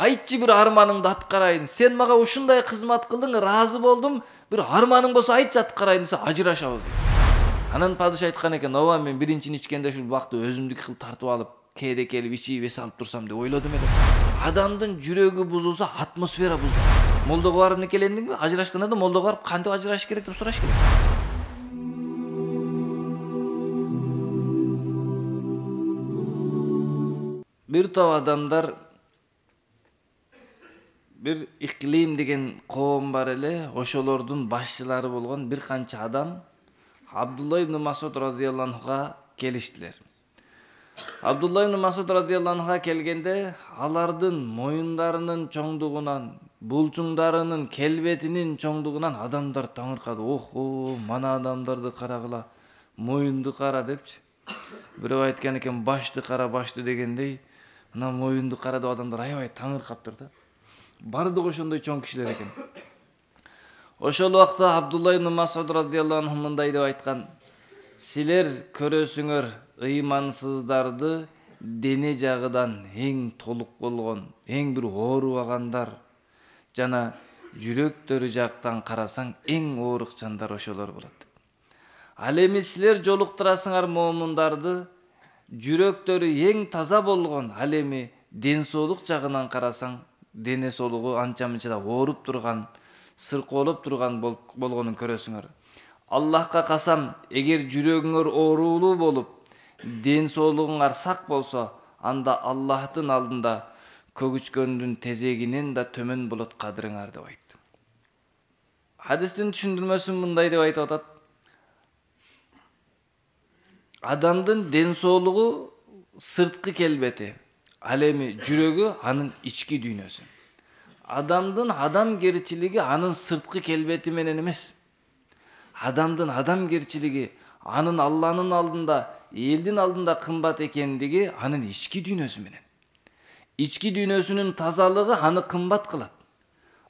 Айтчы bir арманыңды аткарайын. Сен мага ушундай кызмат кылдың, ыраазы болдум. Bir арманың болсо айтчы аткарайын десе ажырашабыз. Анан падыша айткан экен, ооба мен биринчини ичкенде ушул бакты өзүмдүк кылып тартып алып, кээде келип ичип эс алып турсам деп ойлодум эле. Адамдын жүрөгү бузулса, атмосфера бузулат. Молдого барып никелендиңби? Ажырашканда да молдого барып кантип ажырашыш керек деп сураш керек. Bir топ адамдар bir иклим деген коом бар эле, ошолордун башчылары болгон бир канча адам Абдулла ибн Масуд радияллаху анхуга келиштилер. Абдулла ибн Масуд радияллаху анхуга келгенде алардын моюндарынын чоңдугунан, булчуңдарынын келбетинин чоңдугунан адамдар таңыркады. Охо, мана адамдарды карагыла, моюнду кара депчи. Бирөө айткан экен, башты кара, башты дегендей, мына моюнду кара деп адамдар аябай таңыркаптыр да. Бардыгы ошондой чоң кишилер экен. Ошол убакта Абдулла ибн Масуд радияллаху анху мындай деп айткан: "Силер көрөсүңөр ыймансыздарды дене жагыдан эң толук болгон, эң бир оорубагандар жана жүрөктөрү жактан карасаң эң оорукчандар ошолор болот. Ал эми силер жолуктурасыңар момундарды жүрөктөрү эң таза болгон, ал эми ден соолук жагынан карасаң дене соолугу анча-мынча да ооруп турган, сыркоолоп турган болгонун көрөсүңөр. Аллахка касам, эгер жүрөгүңөр оорулуу болуп, ден соолугуңар сак болсо, анда Аллахтын алдында көгүчкөндүн тезегинен да төмөн болот кадырыңар" деп айтты. Хадистин түшүндүрмөсүн мындай деп айтып атат: адамдын ден соолугу сырткы келбети, ал эми жүрөгү анын ички дүйнөсү. Адамдын адамгерчилиги анын сырткы келбети менен эмес. Адамдын адамгерчилиги анын Алланын алдында, элдин алдында кымбат экендиги анын ички дүйнөсү менен. Ички дүйнөсүнүн тазалыгы аны кымбат кылат.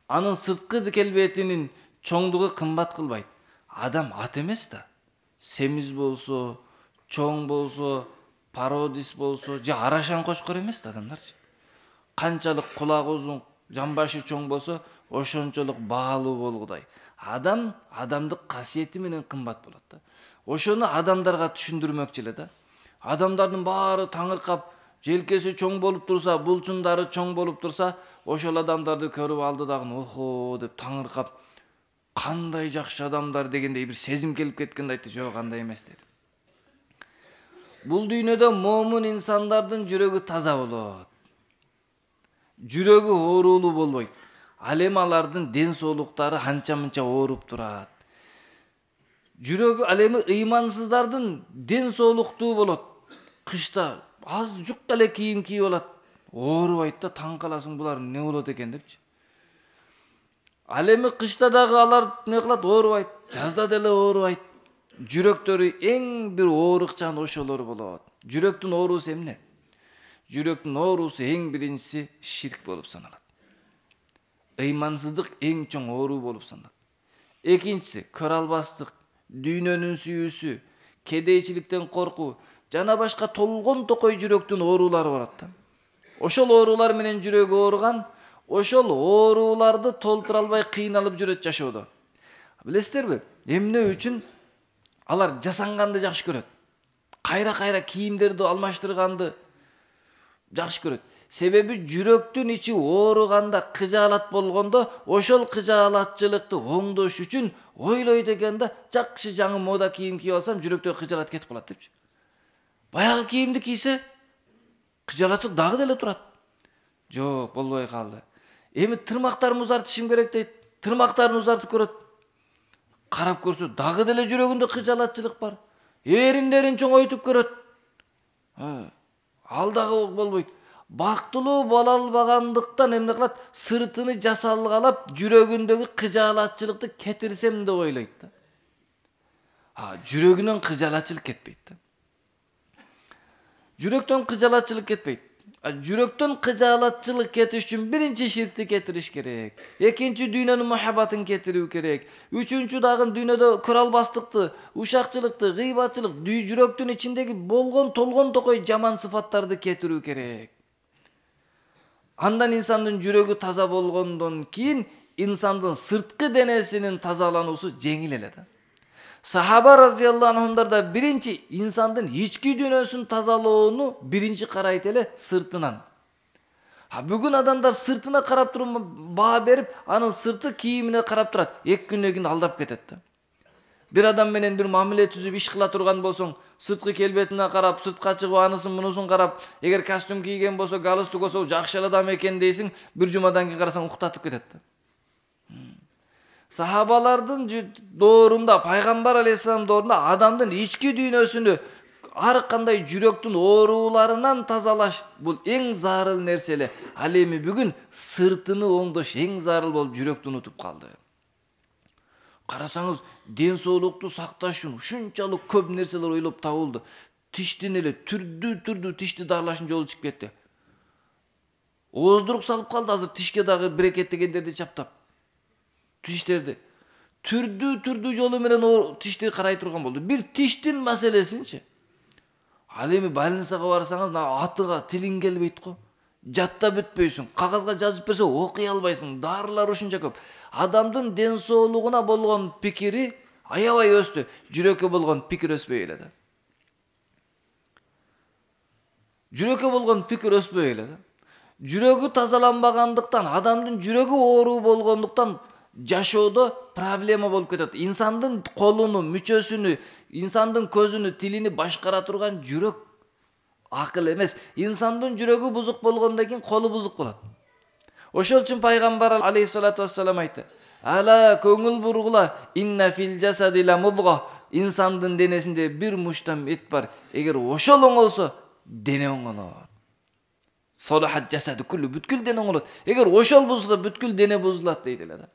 Анын сырткы келбетинин чоңдугу кымбат кылбайт. Адам ат эмес да. Семиз болсо, чоң болсо, пародис болсо, же арашан кочкор эмес да адамдарчы. Канчалык кулагы узун, жамбашы чоң болсо, ошончолук баалуу болгудай. Адам адамдык касиети менен кымбат болот да. Ошону адамдарга түшүндүрмөкчү эле да. Адамдардын баары таңыркап, желкеси чоң болуп турса, булчуңдары чоң болуп турса, ошол адамдарды көрүп алды дагы охо деп таңыркап, кандай жакшы адамдар дегендей бир сезим келип кеткенде айтты, жок андай эмес деди. Бул дүйнөдө момун инсандардын жүрөгү таза болот. Жүрөгү оорулуу болбойт. Ал эми алардын ден соолуктары анча-мынча ооруп турат. Жүрөгү ал эми ыймансыздардын ден соолуктуу болот. Кышта аз жук эле кийим кийип алат. Оорубайт да, таң каласың булар эмне болот экен депчи. Ал эми кышта дагы алар эмне кылат, оорубайт. Жазда деле оорубайт. Жүрөктөрү эң бир оорукчан ошолор болот. Жүрөктүн оорусу эмне? Жүрөктүн оорусу эң биринчиси ширк болуп саналат. Ыймансыздык эң чоң оору болуп саналат. Экинчиси көрө албастык, дүйнөнүн сүйүүсү, кедейчиликтен коркуу жана башка толгон токой жүрөктүн оорулары барат да. Ошол оорулар менен жүрөгү ооруган, ошол ооруларды толтура албай кыйналып жүрөт жашоодо. Билесиздерби, эмне үчүн алар жасанганды жакшы көрөт? Кайра-кайра кийимдерди алмаштырганды жакшы көрөт. Себеби жүрөктүн ичи ооруганда, кыжаалат болгондо, ошол кыжаалатчылыкты оңдош үчүн ойлойт экен да, жакшы жаңы мода кийим кийип алсам, жүрөктөгү кыжаалат кетип калат депчи. Баягы кийимди кийсе, кыжаалатчылык дагы деле турат. Жок, болбой калды. Эми тырмактарымды узартышым керек дейт. Тырмактарын узартып көрөт. Карап көрсө, дагы деле жүрөгүндө кыжаалатчылык бар. Эриндерин чоңойтуп көрөт. Ал дагы болбойт. Бактылуу боло албагандыктан эмне кылат? Сыртыны жасалгалап, жүрөгүндөгү кыжаалатчылыкты кетирсем деп ойлойт да. Жүрөгүнөн кыжаалатчылык кетпейт да. Жүрөктөн кыжаалатчылык кетпейт. Жүрөктөн кыжаалатчылык кетиш үчүн биринчи ширкти кетириш керек. Экинчи дүйнөнүн мухаббатын кетирүү керек. Үчүнчү дагы дүйнөдө көрө албастыкты, ушакчылыкты, гыйбатчылык, жүрөктүн ичиндеги болгон толгон токой жаман сыфаттарды кетирүү керек. Андан инсандын жүрөгү таза болгондон кийин инсандын сырткы денесинин тазалануусу жеңил эле да. Сахаба разияллаху анхумдар да биринчи инсандын ички дүйнөсүн тазалоону биринчи карайт эле сыртынан. Бүгүн адамдар сыртына карап туруп баа берип, анын сырты кийимине карап турат. 2 күндөн кийин алдап кетет да. Bir adam менен bir мамиле түзүп иш кыла турган болсоң, сырткы келбетине карап, сыртка чыгып анысын мунусун карап, эгер костюм кийген болсо, галстук болсо, жакшы адам экен дейсиң, bir жумадан кийин карасаң уктатып кетет да. Сахабалардын доорунда, пайгамбар алейхиссалам доорунда адамдын ички дүйнөсүнү ар кандай жүрөктүн ооруларынан тазалаш бул эң зарыл нерсе эле. Ал эми бүгүн сыртыны оңдош эң зарыл болуп жүрөктү унутуп калды. Карасаңыз, ден соолукту сакташ үчүн ушунчалык көп нерселер ойлоп табылды. Тиштин эле түрдүү тишти дарылаштын жолу чыгып кетти. Ооздурук салып калды азыр тишке дагы брекеттегендерди чаптап. Тиштерди түрдүү жолу менен тишти карай турган болду. Bir тиштин маселесинчи. Ал эми больницага барсаңыз, атыга тилиң келбейт го. Жаттап бүтпөйсүң. Кагазга жазып берсе окуй албайсың. Дарылар ушунча көп. Адамдын ден соолугуна болгон пикири аябай өстү. Жүрөккө болгон пикир өспөй эле да. Жүрөккө болгон пикир өспөй эле да. Жүрөгү тазаланбагандыктан, адамдын жүрөгү ооруу болгондуктан жашоодо проблема болуп кетет. Инсандын колуну, мүчөсүнү, инсандын көзүнү, тилини башкара турган жүрөк акыл эмес. Инсандын жүрөгү бузук болгондон кийин колу бузук болот. Ошол үчүн пайгамбар алейхиссалату вассалам айтты: "Ала көңүл бургула, инна фил жасади ла мудга." Инсандын денесинде бир муштам эт бар. Эгер ошол оңолсо, дене оңолот. Солахат жасади күллү, бүткүл дене оңолот. Эгер ошол бузулса, бүткүл дене бузулат дейт эле да.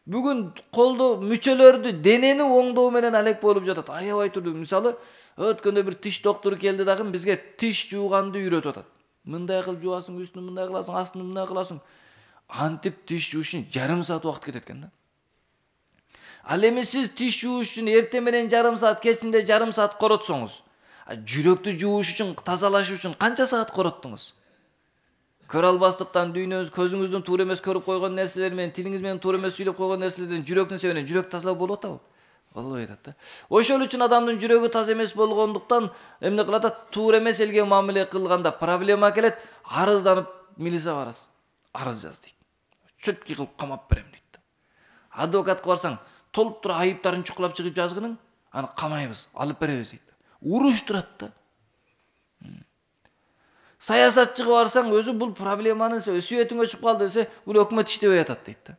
Бүгүн колду, мүчөлөрдү, денени оңдоо менен алек болуп жатат. Аябай түрдүү. Мисалы, өткөндө bir тиш доктору келди дагы бизге тиш жууганды үйрөтүп атат. Мындай кылып жуасың, үстүн мындай кыласың, астын мындай кыласың. Антип тиш жуу үчүн жарым саат убакыт кетет экен да. Ал эми сиз тиш жууш үчүн эртең менен жарым саат, кечинде жарым саат коротсоңуз, жүрөктү жууш үчүн, тазалаш үчүн канча саат короттуңуз? Көрө албастыктан, дүйнөңүз, көзүңүздүн туура эмес көрүп койгон нерселер менен, тилиңиз менен туура эмес сүйлөп койгон нерселерден жүрөктүн себебинен жүрөк тазалап болуп атабы? Болбой атат да. Ошол үчүн адамдын жүрөгү таза эмес болгондуктан эмне кылат? Туура эмес элге мамиле кылганда проблема келет, арызданып милиция барасыз. Арыз жаз дейт. Чөткү кылып камап берем дейт. Адвокатка барсаң, толуп тура айыптарын чукулап чыгып жазгының, аны камайбыз, алып беребиз дейт. Уруштурат да. Саясатчыга барсаң, өзү бул проблеманы сүйөтүң өчүп калды десе, бул өкмөт иштебей атат дейт да.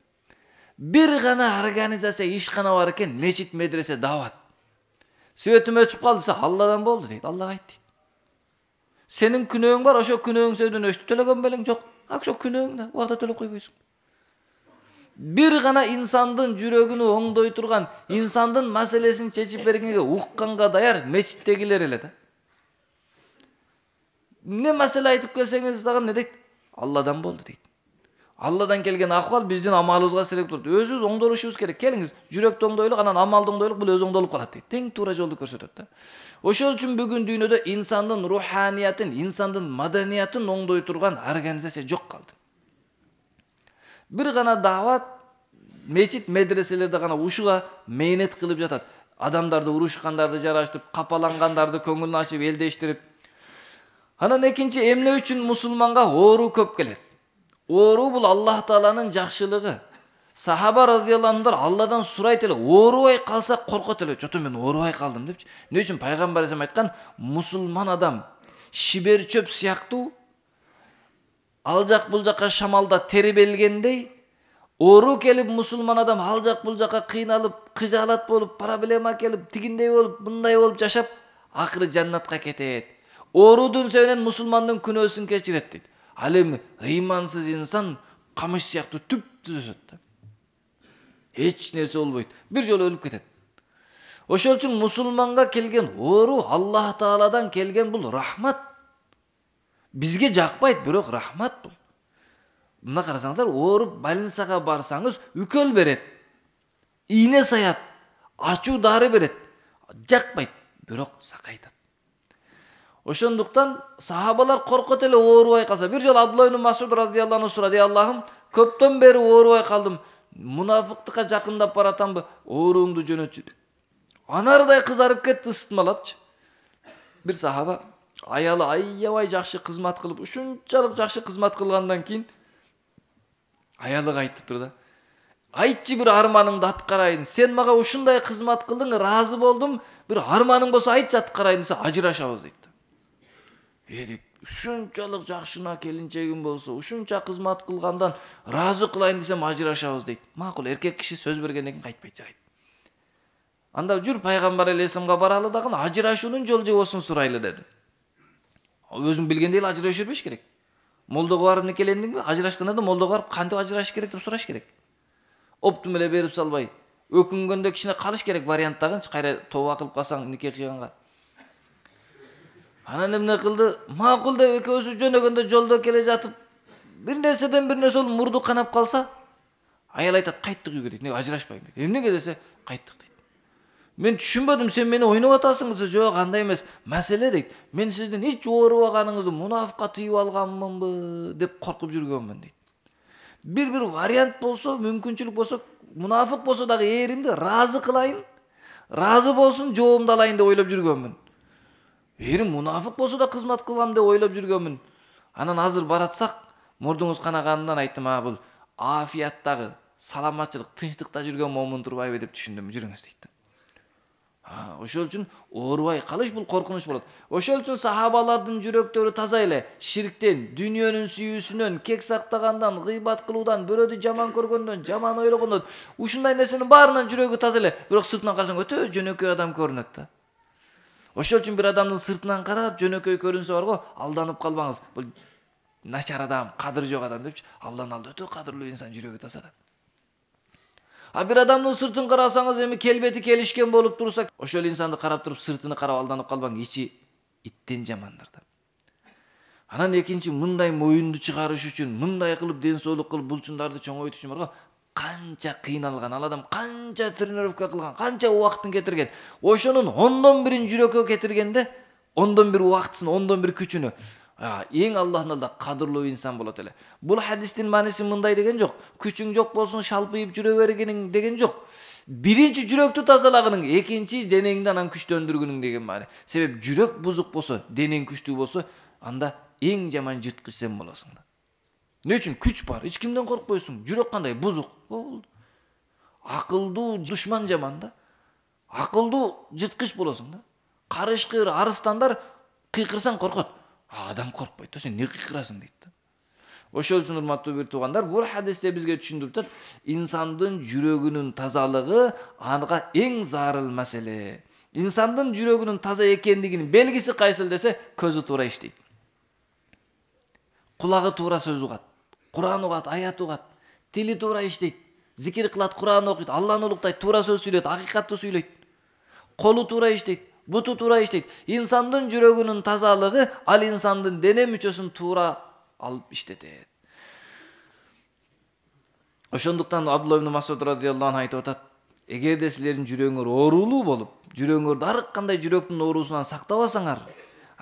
Bir gana organizasiya ишкана бар экен, мечит, медресе, дават. Сүйөтүм өчүп калды десе, Алладан болду дейт, Аллах айт дейт. Сенин күнөөң бар, ошо күнөөң сөйдөн өчтү төлөгөн белең жок. Ошо күнөөң да, убакта төлөп койбойсуң. Bir gana insandын жүрөгүнү оңдой турган, insandын маселесин чечип бергенге укканга даяр мечиттегилер эле да. Не маселе айтып келсеңиз дагы не дейт? Алладан болду дейт. Алладан келген акыбал биздин амалыбызга сирек турат. Өзүбүз оңдолушубуз керек. Келиңиз, жүрөктү оңдойлук, анан амалды оңдойлук, бул өзү оңдолуп калат дейт. Тең туура жолду көрсөтөт да. Ошол үчүн бүгүн дүйнөдө инсандын руханиятын, инсандын маданиятын оңдой турган организация жок калды. Bir гана дават, мечит, медреселерде гана ушуга мээнет кылып жатат. Адамдарды урушкандарды жараштырып, капалангандарды көңүлүн ачып, элдештирип. Анан экинчи, эмне үчүн мусулманга оору көп келет? Оору бул Аллах Тааланын жакшылыгы. Сахаба разияллаху анхумдар Алладан сурайт эле, оорубай калса коркот эле. Жото мен оорубай калдым депчи. Эмне үчүн пайгамбар эсем айткан, мусулман адам шибер чөп сыяктуу ал жак бул жакка шамалда тербелгендей, оору келип мусулман адам ал жак бул жакка кыйналып, кыжаалат болуп, проблема келип, тигиндей болуп, мындай болуп жашап, акыры жаннатка кетет. Оорудун себебинен мусулмандын күнөөсүн кечирет дейт. Ал эми ыймансыз инсан камыш сыяктуу түп-түз өсөт да. Эч нерсе болбойт. Бир жолу өлүп кетет. Ошол үчүн мусулманга келген оору Аллах Тааладан келген бул рахмат. Бизге жакпайт, бирок рахмат бул. Мына карасаңыздар, ооруп больницага барсаңыз, үкөл берет. Ийне саят, ачуу дары берет. Жакпайт, бирок сакайтат. Ошондуктан сахабалар коркот эле оорубай калса. Бир жолу Абдулла ибн Масуд радыйаллаху анху сурады: Аллахым, көптөн бери оорубай калдым. Мунафыктыкка жакындап баратамбы? Ооруңду жөнөтчү. Анардай кызарып кетти, ысытмалапчы. Бир сахаба аялы аябай жакшы кызмат кылып, ушунчалык жакшы кызмат кылгандан кийин аялыга айтыптыр да: айтчы бир арманыңды аткарайын. Сен мага ушундай кызмат кылдың, ыраазы болдум. Бир арманың болсо айтчы, аткарайын десе, ажырашабыз дейт. Деп, ушунчалык жакшына келинчегим болсо, ушунча кызмат кылгандан ыраазы кылайын десем, ажырашабыз дейт. Макул, эркек киши сөз бергенден кийин кайтпайт жарайт. Анда жүр пайгамбар алейхиссаламга баралы дагы ажырашуунун жол жобосун сурайлы деди. Өзүң билгендей эле ажырашып жүрбөш керек. Молдого барып никелендиңби? Ажырашканда да молдого барып кантип ажырашыш керек деп сураш керек. Оптум эле берип салбай, өкүнгөндө кичине калыш керек варианттагынчы, кайра тоба кылып калсаң нике кыйганга. Анан эмне кылды? Макул деп экөөсү жөнөгөндө жолдо келе жатып, бир нерседен бир нерсе болуп мурду канап калса, аял айтат: "Кайттык үйгө" дейт. "Неге ажырашпайм?" дейт. "Эмнеге?" десе, "Кайттык" дейт. "Мен түшүнбөдүм, сен мени ойноп атасың" десе, "Жок, андай эмес. Маселе" дейт. "Мен сиздин эч оорубаганыңызды мунафыкка түйүп алганмынбы деп коркуп жүргөнмүн" дейт. Бир вариант болсо, мүмкүнчүлүк болсо, мунафык болсо дагы ээримди ыраазы кылайын, ыраазы болсун, жообумду алайын деп ойлоп жүргөнмүн. Эрим мунафык болсо да кызмат кылам деп ойлоп жүргөнмүн. Анан азыр баратсак, мурдуңуз канаганынан айттым: бул афияттагы, саламатчылык, тынчтыкта жүргөн момун турбайбы деп түшүндүм. Жүрүңүз" дейт. Ошол үчүн оорубай калыш бул коркунуч болот. Ошол үчүн сахабалардын жүрөктөрү таза эле ширктен, дүйнөнүн сүйүүсүнөн, кек сактагандан, гыйбат кылуудан, бирөөдү жаман көргөндөн, жаман ойлогондон, ушундай нерсенин баарынан жүрөгү таза эле. Бирок сыртынан карасаң өтө жөнөкөй адам көрүнөт да. Ошол үчүн бир адамдын сыртынан карап жөнөкөй көрүнсө бар го, алданып калбаңыз. Бул начар адам, кадыр жок адам депчи. Алдан алда өтө кадырлуу инсан, жүрөгү таза да. Бир адамдын сыртын карасаңыз, эми келбети келишкен болуп турса, ошол инсанды карап туруп сыртыны карап алданып калбаң, ичи иттен жамандар да. Анан экинчи, мындай моюнду чыгарыш үчүн, мындай кылып ден соолук кылып булчундарды чоңойтуш үчүн барго, канча кыйналган, ал адам канча тренировка кылган, канча убактын кетирген. Ошонун 10-1 жүрөккө кетиргенде, 10-1 убактысын, 10-1 күчүнө эң Аллахтын алдында кадырлуу инсан болот эле. Бул хадистин мааниси мындай деген жок. Күчүң жок болсун, шалпыйып жүрө бергениң деген жок. Биринчи жүрөктү тазалагының, экинчи денеңди анан күчтөндүргүнүң деген маани. Себеп жүрөк бузук болсо, денең күчтүү болсо, анда эң жаман жырткыч сен болосуң да. Не үчүн? Күч бар, эч кимден коркпойсуң. Жүрөк кандай? Бузук. Болду. Акылдуу душман жаман да. Акылдуу жырткыч болосуң да. Карышкыр, арыстандар кыйкырсаң коркот. Адам коркпойт да, сен не кыйкырасың дейт да. Ошол үчүн урматтуу бир туугандар, бул хадисте бизге түшүндүрүп, инсандын жүрөгүнүн тазалыгы ага эң зарыл маселе. Инсандын жүрөгүнүн таза экендигинин белгиси кайсыл десе, көзү туура иштейт. Кулагы туура сөз угат, Куран угат, аят угат, тили туура иштейт, зикир кылат, Куран окуйт, Алланы улуктайт, туура сөз сүйлөйт, акыйкатты сүйлөйт. Колу туура иштейт, буту туура иштейт. Инсандын жүрөгүнүн тазалыгы ал инсандын дене мүчөсүн туура алып иштетет. Ошондуктан Абдулла ибн Масуд радыйаллаху анху айтып атат: эгерде силердин жүрөгүңөр оорулуу болуп, жүрөгүңөрдү ар кандай жүрөктүн оорусунан сактабасаңар,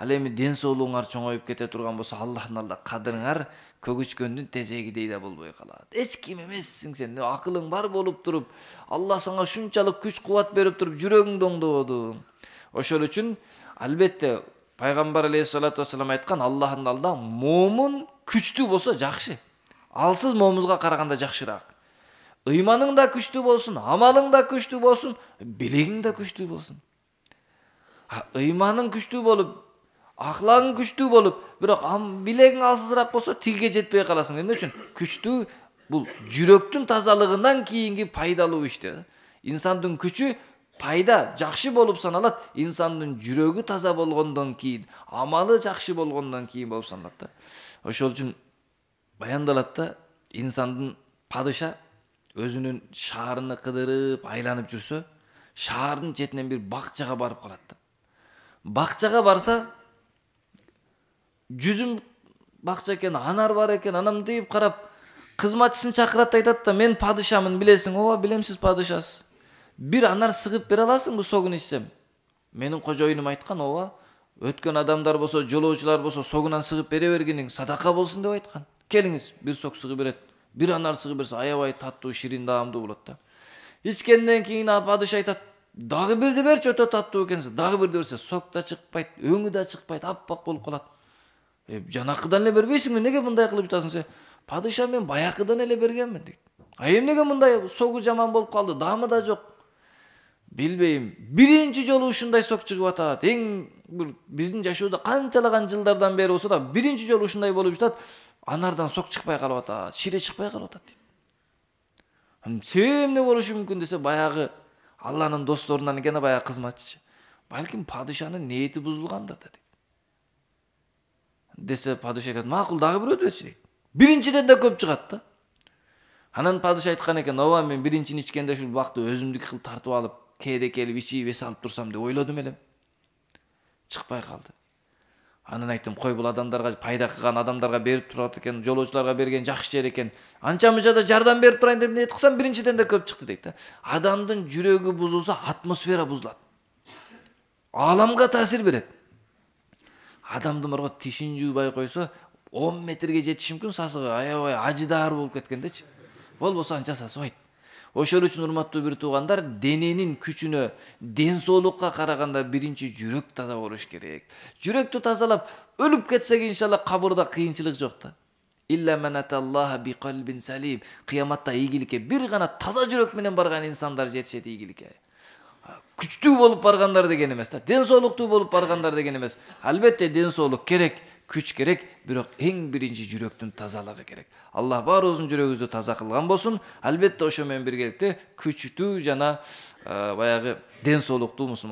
ал эми ден соолугуңар чоңоюп кете турган болсо, Аллахтын алдында кадырыңар көгүчкөндүн тезегидей да болбой калат. Эч ким эмессиң сен, акылың бар болуп туруп, Аллах сага ушунчалык күч кубат берип туруп, жүрөгүңдү оңдободу. Ошол үчүн албетте пайгамбар алейхиссалату вассалам айткан, Аллахтын алдында момун күчтүү болсо жакшы. Алсыз момузга караганда жакшыраак. Ыйманың да күчтүү болсун, амалың да күчтүү болсун, билегиң да күчтүү болсун. Ыйманың күчтүү болуп, ахлагың күчтүү болуп, бирок билегиң алсызыраак болсо, тиге жетпей каласың. Эмне үчүн? Күчтүү бул жүрөктүн тазалыгынан кийинки пайдалуу иште. Инсандын күчү пайда жакшы болуп саналат, инсандын жүрөгү таза болгондон кийин, амалы жакшы болгондон кийин болуп саналат да. Ошол үчүн баяндалат да, инсандын падыша өзүнүн шаарыны кыдырып, айланып жүрсө, шаардын четинен бир бакчага барып калат да. Бакчага барса, жүзүм бакча экен, анар бар экен, анан мынтип карап, кызматчысын чакырат, айтат да: "Мен падышамын, билесиң?" "Ооба, билем, сиз падышасыз. Бир анар сыгып бере аласыңбы согун ичсем?" "Менин кожоюнум айткан, ооба, Өткөн адамдар болсо, жолоочулар болсо согунан сыгып бере бергениң садака болсун деп айткан. Келиңиз, бир сок сыгып берет. Бир анар сыгып берсе аябай таттуу, ширин, даамдуу болот да. Ичкенден кийин падыша айтат, дагы бирди берчи, өтө таттуу экенсиң. Дагы бирди берсе, сок да чыкпайт, өңү да чыкпайт, аппак болуп калат. Жанакыдан эле бербейсиңби? Неге мындай кылып жатасың сен? Падыша, мен баякыдан эле бергенмин дейт. Эмнеге мындай согу жаман болуп калды? Даамы да жок. Билбейм. Биринчи жолу ушундай сок чыгып атат. Эң бир биздин жашоодо канчалаган жылдардан бери болсо да биринчи жолу ушундай болуп жатат. Анардан сок чыкпай калып атат, шире чыкпай калып атат дейт. Себеби эмне болушу мүмкүн десе, баягы Алланын досторунан экен, баягы кызматчы. Балким падышанын ниети бузулгандыр да дейт. Десе падыша айтат, макул, дагы бир өтүбөтчү дейт. Биринчиден да көп чыгат да. Анан падыша айткан экен, ооба, мен биринчини ичкенде ушул бакты өзүмдүк кылып тартып алып, кээде келип ичип эс алып турсам деп ойлодум элем. Чыкпай калды. Анан айттым, кой, бул адамдарга пайда кылган, адамдарга берип турат экен, жолоочуларга берген жакшы жер экен. Анча-мынча да жардам берип турайын деп ниет кылсам, биринчиден да көп чыкты дейт да. Адамдын жүрөгү бузулса, атмосфера бузулат. Ааламга таасир берет. Адамдын барга тишин жуубай койсо, 10 метрге жетиши мүмкүн, сасыгы аябай ажыдаар болуп кеткендечи. Болбосо анча сасыбайт. Ошол үчүн урматтуу бир туугандар, дененин күчүнө, ден соолукка караганда биринчи жүрөк таза болуш керек. Жүрөктү тазалап, өлүп кетсек иншалла кабырда кыйынчылык жок да. Илля мен аталлаха би калбин салим. Кыяматта ийгиликке бир гана таза жүрөк менен барган инсандар жетишет ийгиликке. Күчтүү болуп баргандар деген эмес да. Ден соолуктуу болуп баргандар деген эмес. Албетте ден соолук керек, күч керек, бирок эң биринчи жүрөктүн тазалыгы керек. Аллах баарыбыздын жүрөгүбүздү таза кылган болсун. Албетте ошо менен биргеликте күчтүү жана баягы ден соолуктуу мусулман